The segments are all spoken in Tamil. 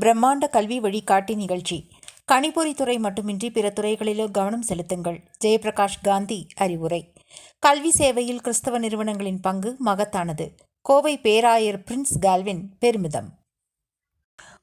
பிரம்மாண்ட கல்வி வழிகாட்டி நிகழ்ச்சி. கணிப்பொறித்துறை மட்டுமின்றி பிற துறைகளிலும் கவனம் செலுத்துங்கள். ஜெயபிரகாஷ் காந்தி அறிவுரை. கல்வி சேவையில் கிறிஸ்தவ நிறுவனங்களின் பங்கு மகத்தானது. கோவை பேராயர் பிரின்ஸ் கால்வின் பெருமிதம்.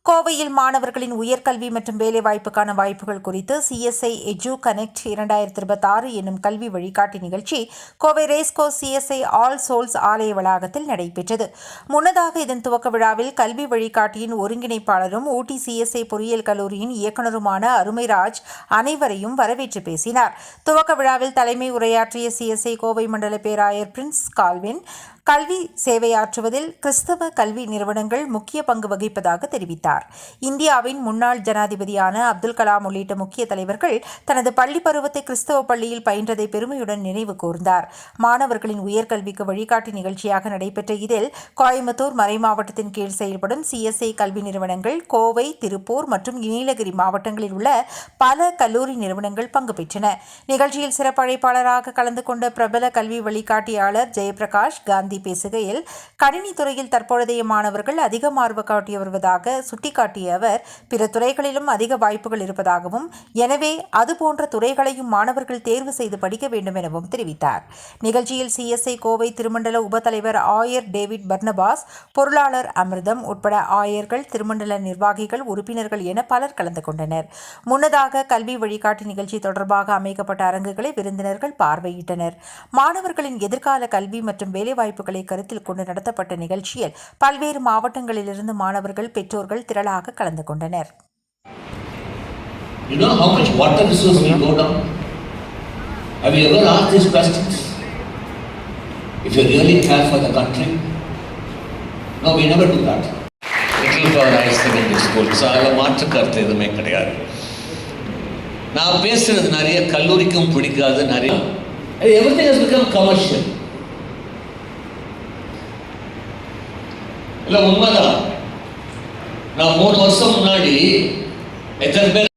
கோவையில் மாணவர்களின் உயர்கல்வி மற்றும் வேலைவாய்ப்புக்கான வாய்ப்புகள் குறித்து CSI எஜு கனெக்ட் 2026 என்னும் கல்வி வழிகாட்டி நிகழ்ச்சி Kovai racecourse CSI All Souls ஆலய வளாகத்தில் நடைபெற்றது. முன்னதாக இதன் துவக்க விழாவில் கல்வி வழிகாட்டியின் ஒருங்கிணைப்பாளரும் ஊட்டி CSI பொறியியல் கல்லூரியின் இயக்குநருமான அருமைராஜ் அனைவரையும் வரவேற்று பேசினார். துவக்க விழாவில் தலைமை உரையாற்றிய CSI கோவை மண்டல பேராயர் பிரின்ஸ் கால்வின் கல்வி சேவையாற்றுவதில் கிறிஸ்தவ கல்வி நிறுவனங்கள் முக்கிய பங்கு வகிப்பதாக தெரிவித்தார். இந்தியாவின் முன்னாள் ஜனாதிபதியான அப்துல் கலாம் உள்ளிட்ட முக்கிய தலைவர்கள் தனது பள்ளி பருவத்தை கிறிஸ்தவ பள்ளியில் பயின்றதை பெருமையுடன் நினைவு கூர்ந்தார். மாணவர்களின் உயர்கல்விக்கு வழிகாட்டி நிகழ்ச்சியாக நடைபெற்ற இதில் கோயம்புத்தூர் மறைமாவட்டத்தின் கீழ் செயல்படும் CSI கல்வி நிறுவனங்கள், கோவை, திருப்பூர் மற்றும் நீலகிரி மாவட்டங்களில் உள்ள பல கல்லூரி நிறுவனங்கள் பங்கு பெற்றன. நிகழ்ச்சியில் சிறப்பு அழைப்பாளராக கலந்து கொண்ட பிரபல கல்வி வழிகாட்டியாளர் ஜெயபிரகாஷ் காந்தி பேசுகையில், கணினி துறையில் தற்பொழுதைய மாணவர்கள் அதிக ஆர்வம் காட்டி வருவதாக சுட்டிக்காட்டிய அவர், பிற துறைகளிலும் அதிக வாய்ப்புகள் இருப்பதாகவும், எனவே அதுபோன்ற துறைகளையும் மாணவர்கள் தேர்வு செய்து படிக்க வேண்டும் எனவும் தெரிவித்தார். நிகழ்ச்சியில் CSI கோவை திருமண்டல உபத்தலைவர் ஆயர் டேவிட் பர்னபாஸ், பொருளாளர் அமிர்தம் உட்பட ஆயர்கள், திருமண்டல நிர்வாகிகள், உறுப்பினர்கள் என பலர் கலந்து கொண்டனர். முன்னதாக கல்வி வழிகாட்டி நிகழ்ச்சி தொடர்பாக அமைக்கப்பட்ட அரங்குகளை விருந்தினர்கள் பார்வையிட்டனர். மாணவர்களின் எதிர்கால கல்வி மற்றும் வேலைவாய்ப்புகளை கருத்தில் கொண்டு நடத்தப்பட்ட நிகழ்ச்சியில் பல்வேறு மாவட்டங்களிலிருந்து மாணவர்கள், பெற்றோர்கள் திரளாக கலந்து கொண்டனர். You know how much water resource will go down? Have you ever asked these questions? If you really care for the country? No, we never do that. Little Flower High Secondary School. So அதில் மாற்று கருத்து எதுவுமே கிடையாது. நான் பேசுறது நிறைய கல்லூரிக்கும் பிடிக்காது. நிறைய everything has become commercial. இல்லை உண்மைதான். நான் 3 வருஷம் முன்னாடி எத்தனை பேர்